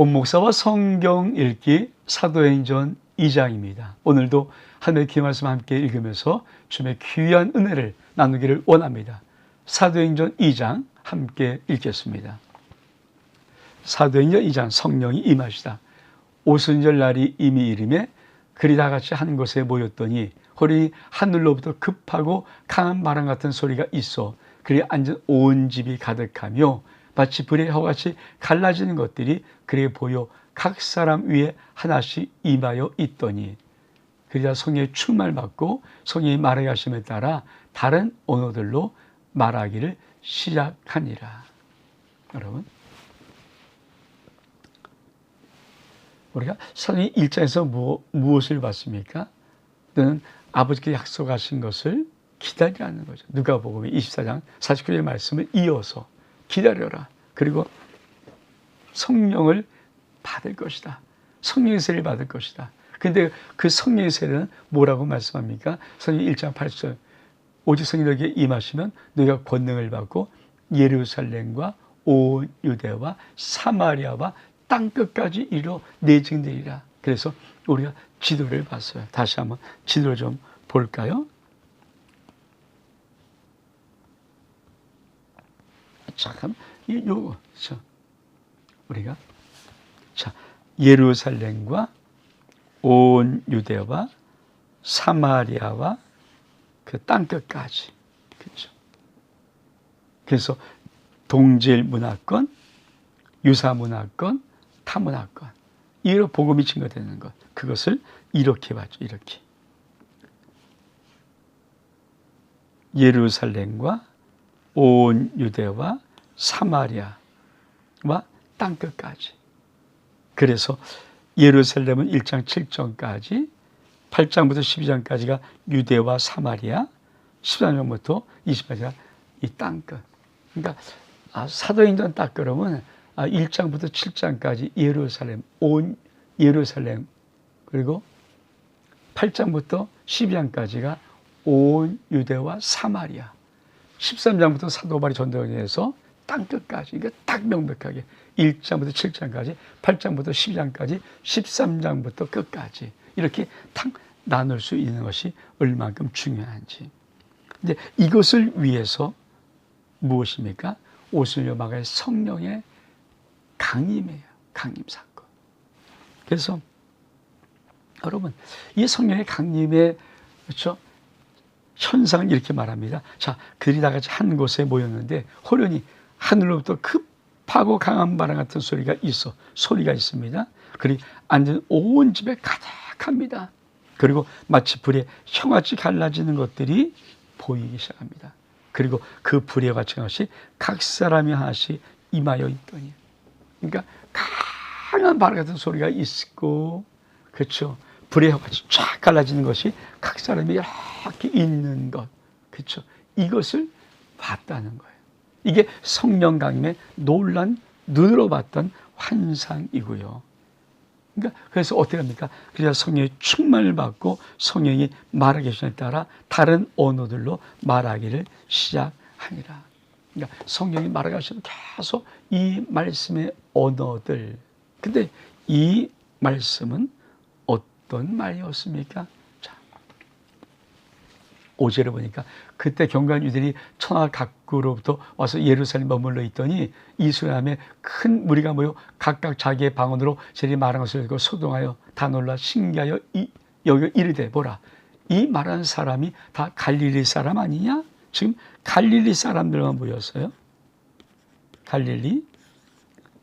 온 목사와 성경 읽기 사도행전 2장입니다. 오늘도 하나님의 귀한 말씀 함께 읽으면서 주님의 귀한 은혜를 나누기를 원합니다. 사도행전 2장 함께 읽겠습니다. 사도행전 2장 성령이 임하시다. 오순절 날이 이미 이름에 그리 다 같이 한 곳에 모였더니 호련히 하늘로부터 급하고 강한 바람 같은 소리가 있어 그리 앉은 온 집이 가득하며 마치 불의 혀같이 갈라지는 것들이 그래 보여 각 사람 위에 하나씩 임하여 있더니 그리다 성령의 충만을 받고 성령이 말하게 하심에 따라 다른 언어들로 말하기를 시작하니라. 여러분, 우리가 사도행전 1장에서 무엇을 봤습니까? 너는 아버지께 약속하신 것을 기다리라는 거죠. 누가복음 24장 49절의 말씀을 이어서 기다려라. 그리고 성령을 받을 것이다. 성령의 세례를 받을 것이다. 그런데 그 성령의 세례는 뭐라고 말씀합니까? 성령 1장 8절 오직 성령에게 임하시면 너희가 권능을 받고 예루살렘과 온 유대와 사마리아와 땅끝까지 이르러 내 증인되리라. 그래서 우리가 지도를 봤어요. 다시 한번 지도를 좀 볼까요? 잠깐, 우리가 예루살렘과 온 유대와 사마리아와 그 땅끝까지, 그렇죠. 그래서 동질 문화권, 유사 문화권, 타 문화권, 이로 복음이 증거되는 것, 그것을 이렇게 봤죠. 이렇게 예루살렘과 온 유대와 사마리아와 땅끝까지. 그래서 예루살렘은 1장 7절까지 8장부터 12장까지가 유대와 사마리아, 13장부터 20장까지가 이 땅끝. 그러니까 사도행전 딱 그러면 1장부터 7장까지 예루살렘, 온 예루살렘, 그리고 8장부터 12장까지가 온 유대와 사마리아, 13장부터 사도 바울이 전도해서 땅끝까지, 그러니까 딱 명백하게 1장부터 7장까지, 8장부터 12장까지, 13장부터 끝까지 이렇게 딱 나눌 수 있는 것이 얼마만큼 중요한지. 근데 이것을 위해서 무엇입니까? 오순절 마가의 성령의 강림이에요. 강림 사건. 그래서 여러분, 이 성령의 강림의, 그렇죠, 현상을 이렇게 말합니다. 자, 그들이 다 같이 한 곳에 모였는데 호련히 하늘로부터 급하고 강한 바람 같은 소리가 있습니다. 그리고 앉은 온 집에 가득합니다. 그리고 마치 불에 혀같이 갈라지는 것들이 보이기 시작합니다. 그리고 그 불에 같이 것이 각 사람이 하나씩 임하여 있더니, 그러니까 강한 바람 같은 소리가 있고, 그렇죠, 불에 혀같이 쫙 갈라지는 것이 각 사람이 이렇게 있는 것, 그렇죠, 이것을 봤다는 거예요. 이게 성령 강림의 놀란 눈으로 봤던 환상이고요. 그러니까 그래서 어떻게 합니까? 그래서 성령의 충만을 받고 성령이 말하기 하심에 따라 다른 언어들로 말하기를 시작하니라. 그러니까 성령이 말하기 하시면 계속 이 말씀의 언어들. 근데 이 말씀은 어떤 말이었습니까? 자, 5절에 보니까 그때 경건한 유대인이 천하 각구로부터 와서 예루살렘에 머물러 있더니 이 소리함에 큰 무리가 모여 각각 자기의 방언으로 제리 말한 것을 듣고 소동하여 다 놀라 신기하여 여기 이르되 보라, 이 말하는 사람이 다 갈릴리 사람 아니냐? 지금 갈릴리 사람들만 모였어요. 갈릴리.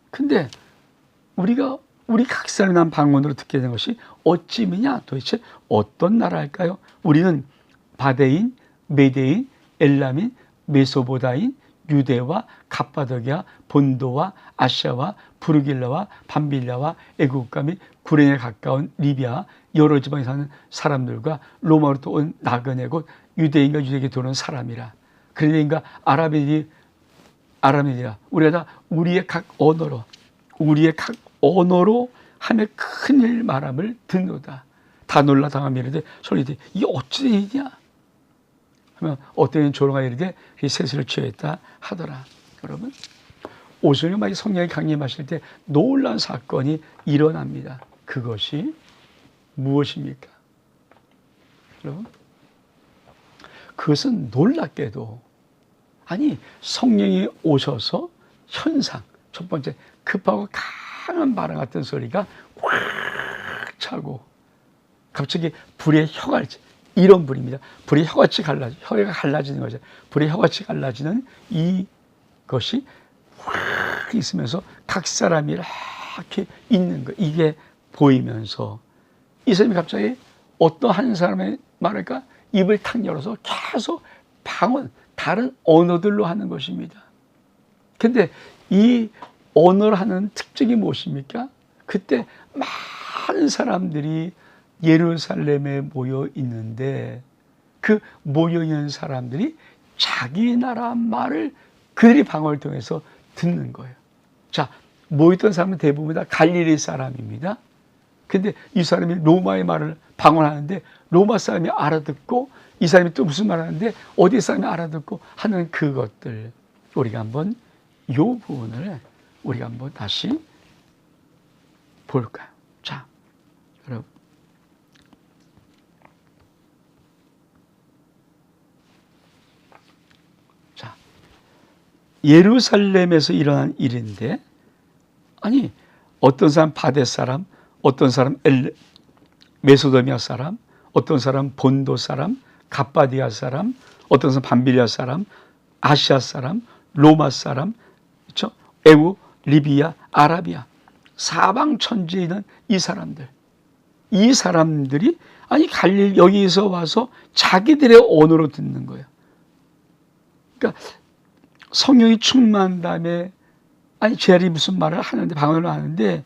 근데 우리 각 사람이 난 방언으로 듣게 된 것이 어찌미냐? 도대체 어떤 나라일까요? 우리는 바데인, 메데인, 엘람인, 메소보다인, 유대와 갑바도기아, 본도와 아시아와 부르길라와 밤빌라와 애국과 및 구레네 가까운 리비아 여러 지방에 사는 사람들과 로마로부터 온 나그네 곧 유대인과 유대에게 도는 사람이라. 그레네인과 아람인이라. 우리가 다 우리의 각 언어로 하며 큰일 말함을 듣노다. 다 놀라 당하며 이르되 소리되 이게 어찌된 일이냐 하면 어떤 조롱하여 이르되 이 세수를 취했다 하더라. 여러분, 오순절에 성령이 강림하실 때 놀라운 사건이 일어납니다. 그것이 무엇입니까? 여러분, 그것은 놀랍게도 성령이 오셔서 현상, 첫 번째 급하고 강한 바람 같은 소리가 확 차고 갑자기 불의 혀같이, 이런 불입니다. 불의 혀같이 혀가 갈라지는 거죠. 불의 혀같이 갈라지는 이것이 확 있으면서 각 사람이 이렇게 있는 거, 이게 보이면서 이 사람이 갑자기 어떤 한 사람의 말할까 입을 탁 열어서 계속 다른 언어들로 하는 것입니다. 근데 이 언어를 하는 특징이 무엇입니까? 그때 많은 사람들이 예루살렘에 모여 있는데 그 모여 있는 사람들이 자기 나라 말을 그들이 방언을 통해서 듣는 거예요. 자, 모였던 사람은 대부분 다 갈릴리 사람입니다. 근데 이 사람이 로마의 말을 방언하는데 로마 사람이 알아듣고 이 사람이 또 무슨 말 하는데 어디 사람이 알아듣고 하는 그것들, 우리가 한번 이 부분을 우리가 한번 다시 볼까요? 자, 여러분, 자, 예루살렘에서 일어난 일인데, 어떤 사람 바데 사람, 어떤 사람 메소도미아 사람, 어떤 사람 본도 사람, 갑바디아 사람, 어떤 사람 밤빌리아 사람, 아시아 사람, 로마 사람, 그렇죠? 에우, 리비아, 아라비아, 사방 천지에 있는 이 사람들이 갈릴 여기서 와서 자기들의 언어로 듣는 거예요. 그러니까 성령이 충만한 다음에 제알이 무슨 말을 하는데 방언을 하는데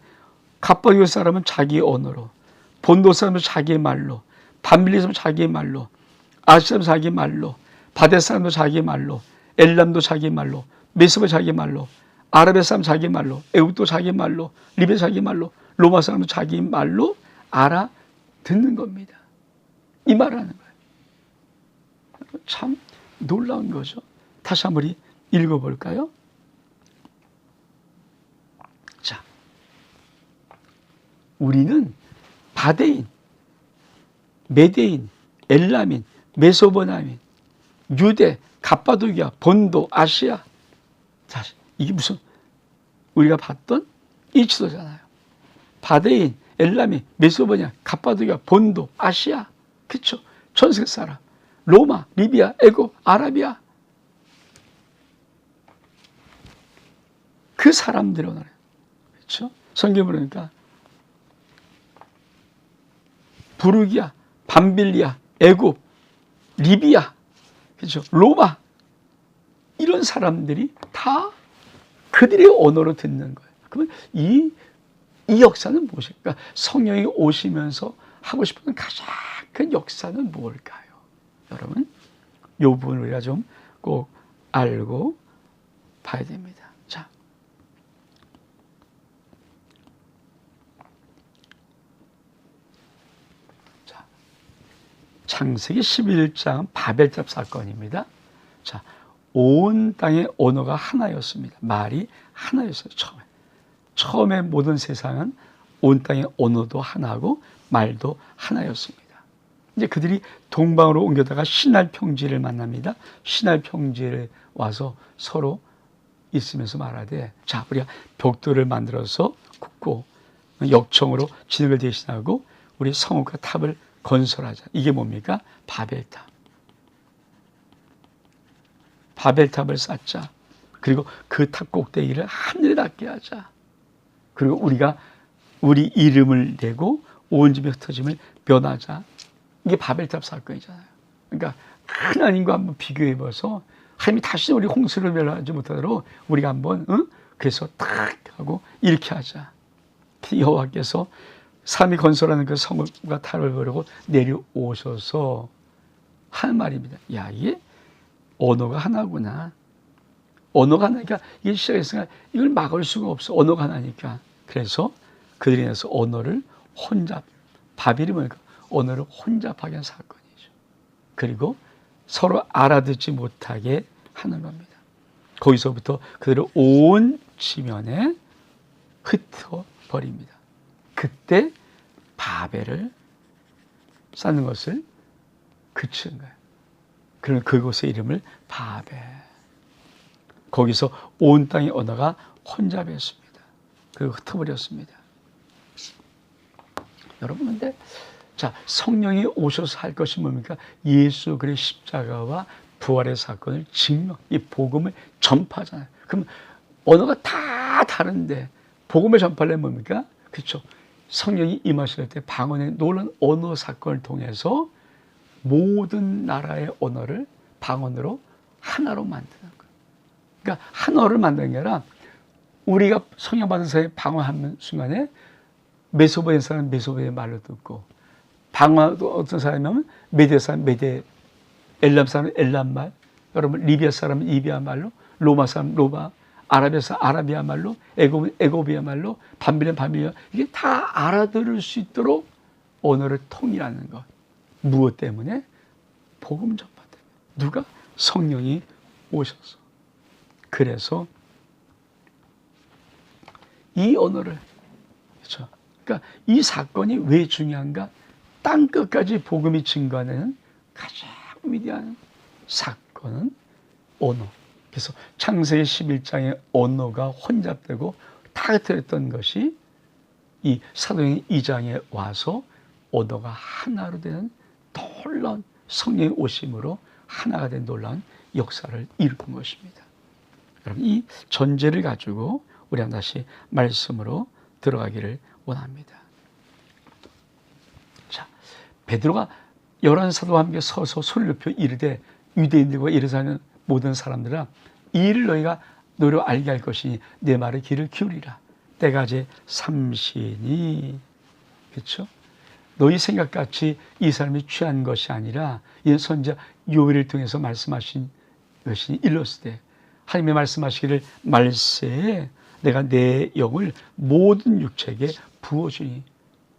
갑바디아 사람은 자기 언어로, 본도 사람은 자기 말로, 밤빌리 사람은 자기 말로, 아시아 사람은 자기 말로, 바데 사람도 자기 말로, 엘람도 자기 말로, 메소도 자기 말로, 아랍의 사람 자기 말로, 애굽도 자기 말로, 리비아 자기 말로, 로마 사람도 자기 말로 알아듣는 겁니다. 이 말을 하는 거예요. 참 놀라운 거죠. 다시 한번 읽어볼까요? 자, 우리는 바데인, 메데인, 엘람인, 메소포타미아, 유대, 갑바도기아, 본도, 아시아. 자, 이게 무슨 우리가 봤던 이 지도잖아요. 바데인, 엘람인, 메소포타미아, 갑바도기아, 본도, 아시아. 그렇죠? 전 세계 사람. 로마, 리비아, 애굽, 아라비아. 그 사람들의 언어예요. 그렇죠? 성경 보니까 부르기아, 밤빌리아, 애굽, 리비아, 그렇죠? 로마, 이런 사람들이 다 그들의 언어로 듣는 거예요. 그러면 이 역사는 무엇일까? 성령이 오시면서 하고 싶은 가장 큰 역사는 무엇일까요? 여러분, 이 부분을 우리가 좀 꼭 알고 봐야 됩니다. 창세기 11장 바벨탑 사건입니다. 자, 온 땅의 언어가 하나였습니다. 말이 하나였어요. 처음에 모든 세상은 온 땅의 언어도 하나고 말도 하나였습니다. 이제 그들이 동방으로 옮겨다가 시날 평지를 만납니다. 시날 평지에 와서 서로 있으면서 말하되, 자, 우리가 벽돌을 만들어서 굽고 역청으로 진흙을 대신하고 우리 성읍과 탑을 건설하자. 이게 뭡니까? 바벨탑. 바벨탑을 쌓자. 그리고 그 탑 꼭대기를 하늘에 닿게 하자. 그리고 우리가 우리 이름을 내고 온 집에 흩어짐을 면하자. 이게 바벨탑 사건이잖아요. 그러니까 하나님과 한번 비교해 봐서 하나님이 다시 우리 홍수를 멸하지 못하도록 우리가 한번 그래서 딱 하고 이렇게 하자. 여호와께서 사람이 건설하는 그 성읍과 탑을 보려고 내려오셔서 한 말입니다. 야, 이게 언어가 하나구나. 언어가 하나니까 이게 시작했으니까 이걸 막을 수가 없어. 언어가 하나니까. 그래서 그들이 인해서 언어를 바벨이 뭐니까 언어를 혼잡하게 한 사건이죠. 그리고 서로 알아듣지 못하게 하는 겁니다. 거기서부터 그들은 온 지면에 흩어버립니다. 그때 바벨을 쌓는 것을 그치는 거예요. 그런 그곳의 이름을 바벨. 거기서 온 땅의 언어가 혼잡했습니다. 그리고 흩어버렸습니다. 여러분, 근데 자, 성령이 오셔서 할 것이 뭡니까? 예수 그리스도의 십자가와 부활의 사건을 증명, 이 복음을 전파하잖아요. 그럼 언어가 다 다른데 복음을 전파하려면 뭡니까? 그렇죠. 성령이 임하실 때 방언의 놀라운 언어 사건을 통해서 모든 나라의 언어를 방언으로 하나로 만드는 거예요. 그러니까 하나를 만드는 게 아니라 우리가 성령 받은 사람이 방언하는 순간에 메소포의 사람은 메소포의 말로 듣고, 방언 어떤 사람이면 메대 사람 메대, 엘람 사람은 엘람 말, 여러분 리비아 사람은 리비아 말로, 로마 사람 로마, 아라비아 사람 아라비아 말로, 에고비아 말로, 밤비는 밤비아, 이게 다 알아들을 수 있도록 언어를 통일하는 것. 무엇 때문에? 복음 전파 때문에. 누가? 성령이 오셔서. 그래서 이 언어를, 그렇죠. 그러니까 이 사건이 왜 중요한가? 땅 끝까지 복음이 증거하는 가장 위대한 사건은 언어. 그래서 창세기 11장의 언어가 혼잡되고 다 흩어졌던 것이 이 사도행전 2장에 와서 언어가 하나로 되는 놀라운 성령의 오심으로 하나가 된 놀라운 역사를 이룬 것입니다. 여러분, 이 전제를 가지고 우리 다시 말씀으로 들어가기를 원합니다. 자, 베드로가 11사도와 함께 서서 소리를 높여 이르되 유대인들과 예루살렘 모든 사람들아, 이 일을 너희가 너희로 알게 할 것이니 내 말에 귀를 기울이라. 때가 이제 삼시니. 그렇죠? 너희 생각같이 이 사람이 취한 것이 아니라 이 선지자 요엘을 통해서 말씀하신 것이 일렀으되, 하나님의 말씀하시기를 말세에 내가 내 영을 모든 육체에게 부어주니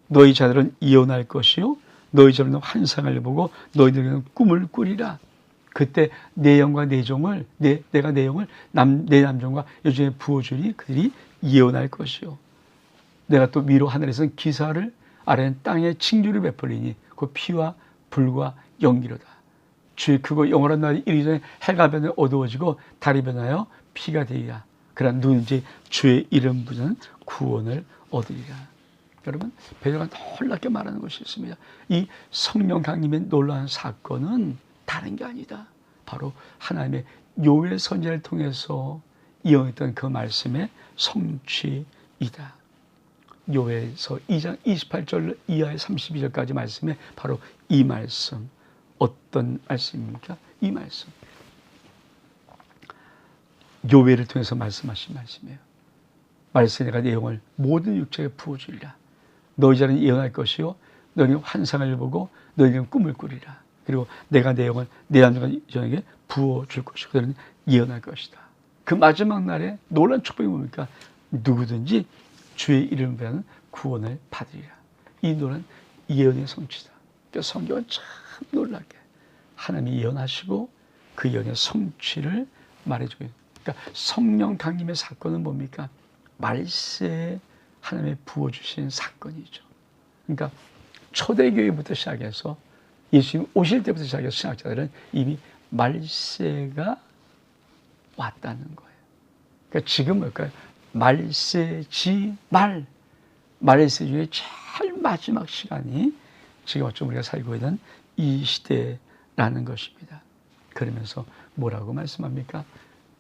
너희 자들은 예언할 것이요 너희 자들은 환상을 보고 너희들은 꿈을 꾸리라. 그때 내 영과 내 종을 내가 내 영을 내 남종과 여종에 부어주니 그들이 예언할 것이요 내가 또 위로 하늘에서는 기사를 아래는 땅에 칭조를 베풀리니 그 피와 불과 연기로다. 주의 크고 영원한 날이 이르기 전에 해가 변해 어두워지고 달이 변하여 피가 되리라. 그러나 누구든지 주의 이름 부르는 구원을 얻으리라. 여러분, 베드로가 놀랍게 말하는 것이 있습니다. 이 성령 강림의 놀라운 사건은 다른 게 아니다. 바로 하나님의 요엘 선지자를 통해서 이어했던 그 말씀의 성취이다. 요엘서 2장 28절 이하의 32절까지 말씀에 바로 이 말씀. 어떤 말씀입니까? 이 말씀. 요엘을 통해서 말씀하신 말씀이에요. 말씀에 내가 내 영을 모든 육체에 부어주리라. 너희 자는 예언할 것이요 너희는 환상을 보고 너희는 꿈을 꾸리라. 그리고 내가 내 영을 내 남자가 여종에게 부어줄 것이고 그들은 예언할 것이다. 그 마지막 날에 놀라운 축복이 뭡니까? 누구든지 주의 이름을 배하는 구원을 받으리라. 이 놀라운 예언의 성취다. 그래서 성경은 참 놀랍게 하나님이 예언하시고 그 예언의 성취를 말해주고 있습니다. 그러니까 성령 강림의 사건은 뭡니까? 말세에 하나님이 부어주신 사건이죠. 그러니까 초대교회부터 시작해서 예수님 오실 때부터 시작해서 신학자들은 이미 말세가 왔다는 거예요. 그러니까 지금 뭘까요? 말세지 말세 중에 제일 마지막 시간이 지금 어쩜 우리가 살고 있는 이 시대라는 것입니다. 그러면서 뭐라고 말씀합니까?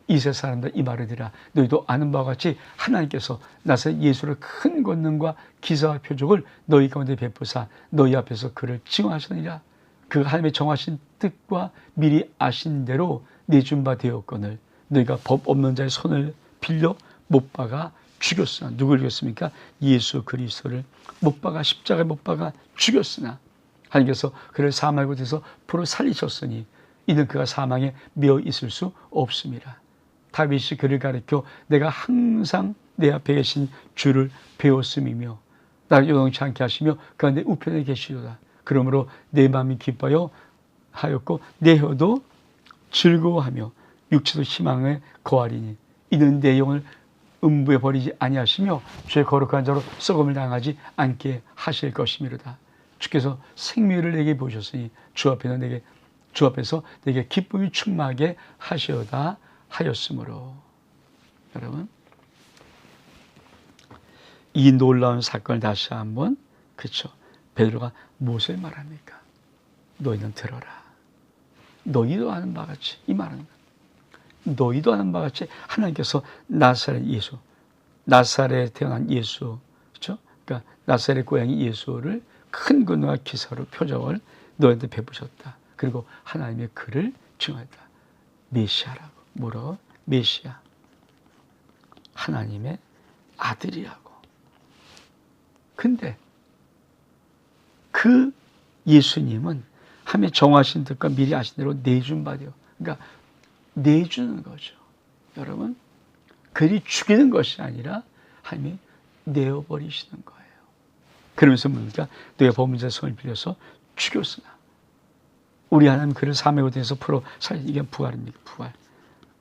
이세 사람들 이 말을 들으라. 너희도 아는 바와 같이 하나님께서 나서 예수를 큰 권능과 기사와 표적을 너희 가운데 베푸사 너희 앞에서 그를 증언하시느니라. 그 하나님의 정하신 뜻과 미리 아신 대로 내준 바 되었거늘 너희가 법 없는 자의 손을 빌려 못 박아 죽였으나. 누구를 죽였습니까? 예수 그리스도를 못 박아 십자가에 못 박아 죽였으나 하나님께서 그를 사망의 곳에서 불을 살리셨으니 이는 그가 사망에 매어 있을 수 없습니다. 다윗이 그를 가리켜 내가 항상 내 앞에 계신 주를 배웠음이며 나를 요동치 않게 하시며 그가 내 우편에 계시도다. 그러므로 내 마음이 기뻐요 하였고 내 혀도 즐거워하며 육체도 희망에 거하리니 이는 내 영을 음부에 버리지 아니하시며 죄 거룩한 자로 썩음을 당하지 않게 하실 것이미로다. 주께서 생명을 내게 보셨으니 주 앞에서 내게 기쁨이 충만하게 하시어다 하였으므로. 여러분, 이 놀라운 사건을 다시 한번, 그렇죠, 베드로가 무엇을 말합니까? 너희는 들어라. 너희도 아는 바같이, 이 말은 너희도 아는 바같이 하나님께서 나사렛에 태어난 예수, 그렇죠? 그러니까 나사렛 고향의 예수를 큰 권능과 기사로 표적을 너희한테 베푸셨다. 그리고 하나님의 그를 증하였다. 메시아라고. 뭐라고? 메시아. 하나님의 아들이라고. 근데 그 예수님은 하나님의 정하신 뜻과 미리 아신 대로 내준 바디요. 그러니까 내주는 거죠. 여러분, 그리 죽이는 것이 아니라 하나님이 내어버리시는 거예요. 그러면서 뭡니까? 너의 범죄자 성을 빌려서 죽였으나 우리 하나님 그를 사명에 대해서 풀어 살린, 이게 부활입니까? 부활.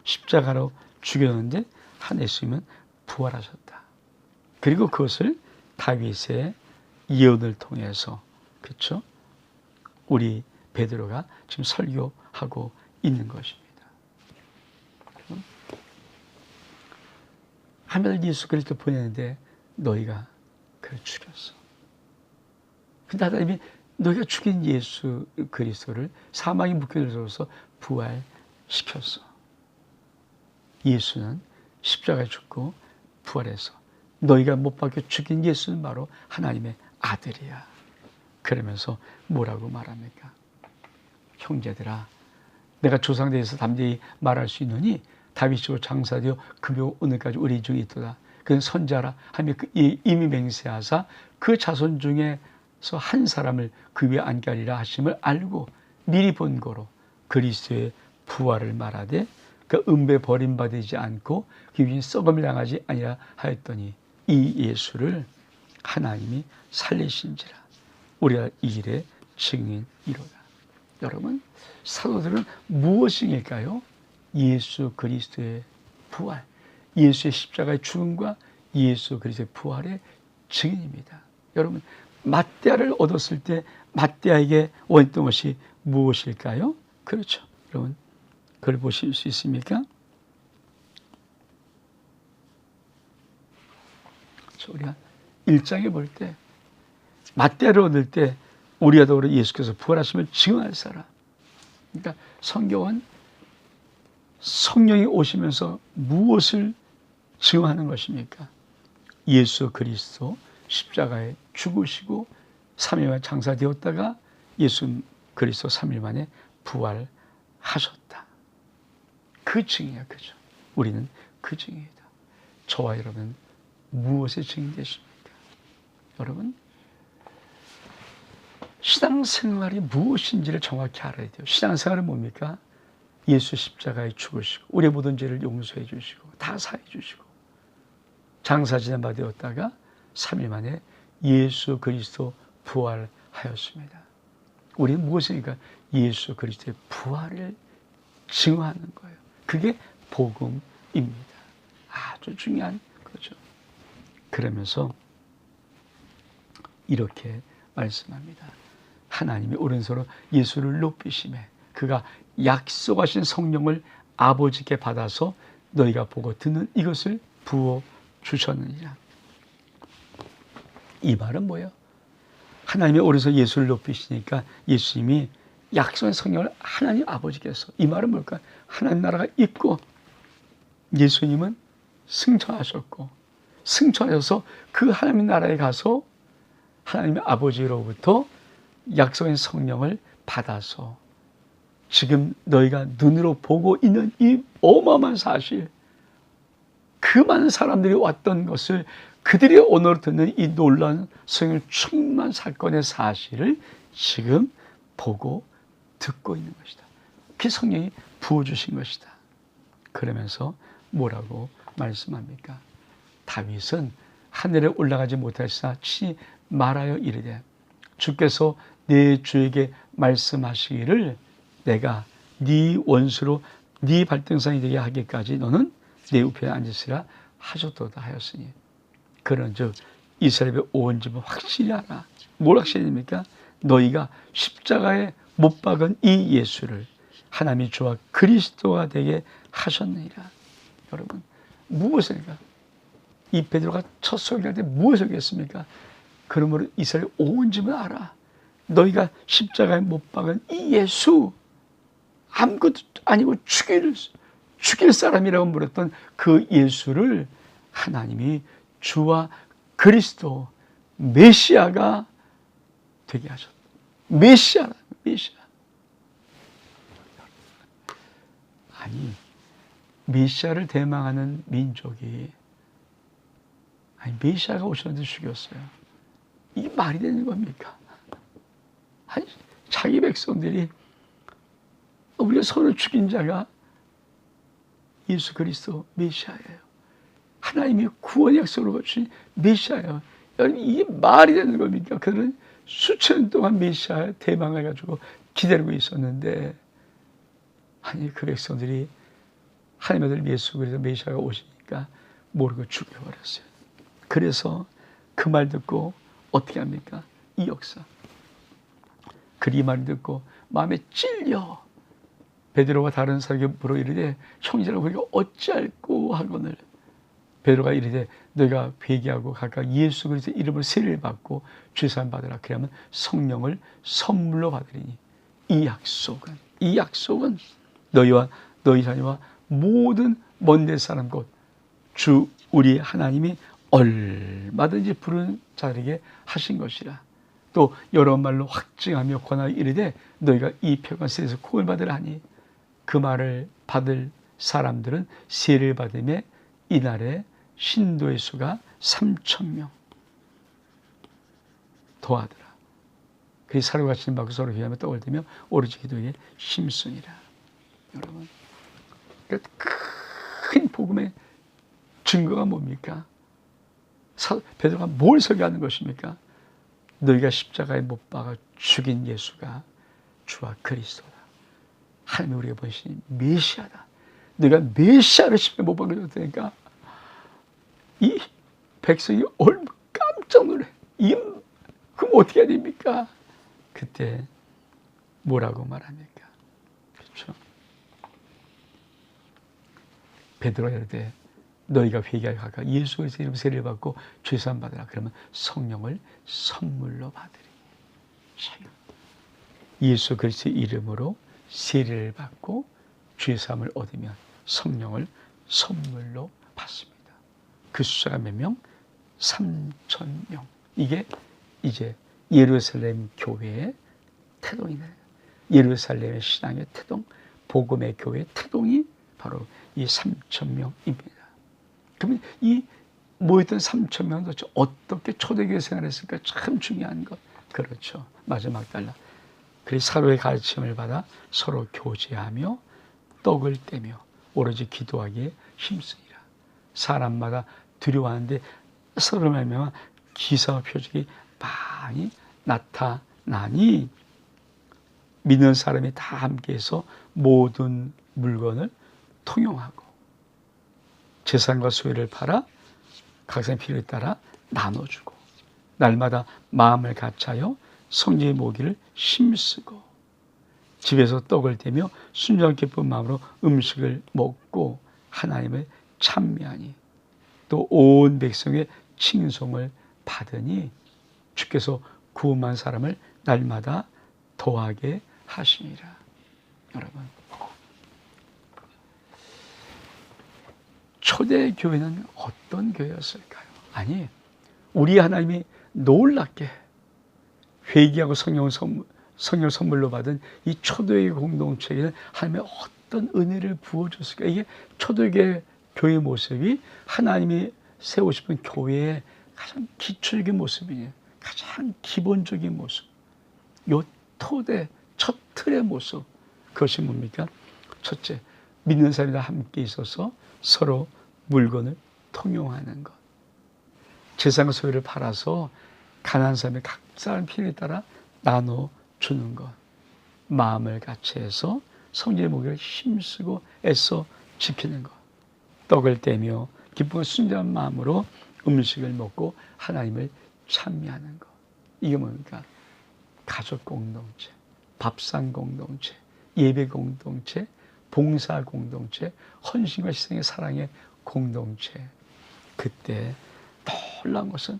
십자가로 죽였는데 한 예수님은 부활하셨다. 그리고 그것을 다윗의 예언을 통해서, 그렇죠, 우리 베드로가 지금 설교하고 있는 것입니다. 하나님 예수 그리스도 보내는데 너희가 그를 죽였어. 근데 하나님이 너희가 죽인 예수 그리스도를 사망에 묶여들어서 부활시켰어. 예수는 십자가에 죽고 부활해서 너희가 못 박혀 죽인 예수는 바로 하나님의 아들이야. 그러면서 뭐라고 말합니까? 형제들아, 내가 조상대에서 담대히 말할 수 있느니 다윗이고 장사되어 그며 오늘까지 우리 중에 있도다. 그는 선자라 하며 이미 맹세하사 그 자손 중에서 한 사람을 그 위에 앉게 하리라 하심을 알고 미리 본 거로 그리스도의 부활을 말하되 그 음배 버림받지 않고 그 위에 썩음을 당하지 아니라 하였더니 이 예수를 하나님이 살리신지라 우리가 이 일의 증인이로다. 여러분, 사도들은 무엇인가요? 예수 그리스도의 부활, 예수의 십자가의 죽음과 예수 그리스도의 부활의 증인입니다. 여러분, 맏대아를 얻었을 때 맏대아에게 원했던 것이 무엇일까요? 그렇죠. 여러분, 그걸 보실 수 있습니까? 우리가 1장에 볼 때 맏대아를 얻을 때 우리와 더불어 예수께서 부활하심을 증언할 사람. 그러니까 성경은 성령이 오시면서 무엇을 증언하는 것입니까? 예수 그리스도 십자가에 죽으시고 3일 만에 장사되었다가 예수 그리스도 3일 만에 부활하셨다. 그 증이야, 그죠? 우리는 그 증이다. 저와 여러분 무엇의 증인 되십니까? 여러분, 신앙생활이 무엇인지를 정확히 알아야 돼요. 신앙생활은 뭡니까? 예수 십자가에 죽으시고 우리의 모든 죄를 용서해 주시고 다 사해 주시고 장사 지낸 바 되었다가 3일 만에 예수 그리스도 부활하였습니다. 우리는 무엇이니까 예수 그리스도의 부활을 증언하는 거예요. 그게 복음입니다. 아주 중요한 거죠. 그러면서 이렇게 말씀합니다. 하나님이 오른손으로 예수를 높이시매 그가 약속하신 성령을 아버지께 받아서 너희가 보고 듣는 이것을 부어 주셨느니라. 이 말은 뭐예요? 하나님이 오른손 예수를 높이시니까 예수님이 약속한 성령을 하나님 아버지께서, 이 말은 뭘까? 하나님 나라가 있고 예수님은 승천하셨고 승천하셔서 그 하나님 나라에 가서 하나님의 아버지로부터 약속한 성령을 받아서 지금 너희가 눈으로 보고 있는 이 어마어마한 사실, 그 많은 사람들이 왔던 것을 그들의 언어로 듣는 이 놀라운 성령 충만 사건의 사실을 지금 보고 듣고 있는 것이다. 그 성령이 부어주신 것이다. 그러면서 뭐라고 말씀합니까? 다윗은 하늘에 올라가지 못하시나 친히 말하여 이르되 주께서 내 주에게 말씀하시기를 내가 네 원수로 네 발등상이 되게 하기까지 너는 내 우편에 앉으시라 하셨도다 하였으니 그런즉 이스라엘의 온 집은 확실히 알아. 뭘 확실히 합니까? 너희가 십자가에 못 박은 이 예수를 하나님이 주와 그리스도가 되게 하셨느니라. 여러분, 무엇입니까? 이 베드로가 첫 설교할 때 무엇을 얘기했습니까? 그러므로 이스라엘 온 집은 알아. 너희가 십자가에 못 박은 이 예수, 아무것도 아니고 죽일 사람이라고 물었던 그 예수를 하나님이 주와 그리스도, 메시아가 되게 하셨다. 메시아라, 메시아. 아니, 메시아를 대망하는 민족이, 아니, 메시아가 오셨는데 죽였어요. 이게 말이 되는 겁니까? 아니, 자기 백성들이, 우리가 서로 죽인 자가 예수 그리스도 메시아예요. 하나님이 구원 약속을 거친 메시아예요. 여러분, 이게 말이 되는 겁니까? 그들은 수천 년 동안 메시아 대망해가지고 기다리고 있었는데, 아니, 그 백성들이 하나님의 아들 예수 그리스도 메시아가 오시니까 모르고 죽여버렸어요. 그래서 그 말 듣고 어떻게 합니까? 이 역사. 그 말 듣고 마음에 찔려 베드로와 다른 사람에게 물어 이르되 형제라 우리가 어찌할꼬 하거늘 베드로가 이르되 너희가 회개하고 각각 예수 그리스도의 이름을 세례를 받고 죄사함 받으라. 그러면 성령을 선물로 받으리니 이 약속은 너희와 너희 자녀와 모든 먼 데 사람 곧 주 우리 하나님이 얼마든지 부르는 자들에게 하신 것이라. 또 여러 말로 확증하며 권하여 이르되 너희가 이 표관세에서 구원을 받으라 하니 그 말을 받을 사람들은 세례를 받음에 이날에 신도의 수가 3,000명 더하더라. 그의 사료가 진받고 서로 기도하며 떡을 들며 오로지 기도에 힘쓰니라. 여러분, 큰 복음의 증거가 뭡니까? 베드로가 뭘 설교하는 것입니까? 너희가 십자가에 못 박아 죽인 예수가 주와 그리스도다. 하나님이 우리가 보시는 메시아다. 너희가 메시아를 십자가에 못 박아줬다니까 이 백성이 얼마나 깜짝 놀래. 그럼 어떻게 해야 됩니까? 그때 뭐라고 말합니까? 그렇죠? 베드로가 이르되 너희가 회개하여 각각 예수 그리스도의 이름 세례를 받고 죄사함 받으라. 그러면 성령을 선물로 받으리니. 예수 그리스도의 이름으로 세례를 받고 죄사함을 얻으면 성령을 선물로 받습니다. 그 숫자가 몇 명? 3,000명. 이게 이제 예루살렘 교회의 태동이네. 예루살렘의 신앙의 태동, 복음의 교회의 태동이 바로 이 3,000명입니다. 그러면 이 모였던 3,000명은 도대체 어떻게 초대교회 생활했을까? 참 중요한 것. 그렇죠. 마지막 달라. 그래서 서로의 가르침을 받아 서로 교제하며 떡을 떼며 오로지 기도하기에 힘쓰니라. 사람마다 두려워하는데 서로 말미암아 기사와 표적이 많이 나타나니 믿는 사람이 다 함께해서 모든 물건을 통용하고 재산과 소유를 팔아 각 사람의 필요에 따라 나눠주고 날마다 마음을 같이하여 성령의 모기를 힘쓰고 집에서 떡을 떼며 순전한 기쁜 마음으로 음식을 먹고 하나님을 찬미하니 또 온 백성의 칭송을 받으니 주께서 구원한 사람을 날마다 더하게 하시니라. 여러분, 초대교회는 어떤 교회였을까요? 아니, 우리 하나님이 놀랍게 회개하고 성령을 선물로 받은 이 초대교회 공동체에는 하나님의 어떤 은혜를 부어줬을까? 이게 초대교회 교회 모습이 하나님이 세우고 싶은 교회의 가장 기초적인 모습이에요. 가장 기본적인 모습. 요 토대, 첫 틀의 모습. 그것이 뭡니까? 첫째, 믿는 사람이 다 함께 있어서 서로 물건을 통용하는 것. 재산과 소유를 팔아서 가난한 사람이 각 사람 필요에 따라 나눠주는 것. 마음을 같이 해서 성령의 목을 힘쓰고 애써 지키는 것. 떡을 떼며 기쁨과 순전한 마음으로 음식을 먹고 하나님을 찬미하는 것. 이게 뭡니까? 가족 공동체, 밥상 공동체, 예배 공동체, 봉사 공동체, 헌신과 희생의 사랑의 공동체. 그때 놀라운 것은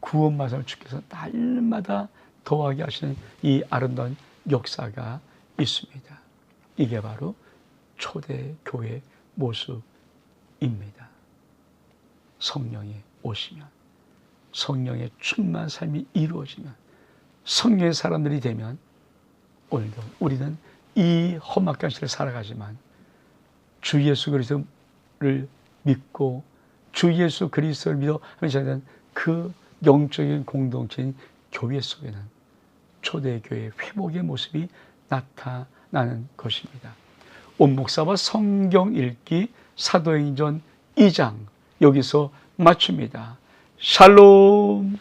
구원받은 주께서 날마다 더하게 하시는 이 아름다운 역사가 있습니다. 이게 바로 초대교회 모습입니다. 성령이 오시면, 성령의 충만한 삶이 이루어지면, 성령의 사람들이 되면 오늘도 우리는 이 험악한 시대를 살아가지만 주 예수 그리스도를 믿고 주 예수 그리스도를 믿어 하는 그 영적인 공동체인 교회 속에는 초대교회 회복의 모습이 나타나는 것입니다. 온 목사와 성경 읽기 사도행전 2장 여기서 마칩니다. 샬롬.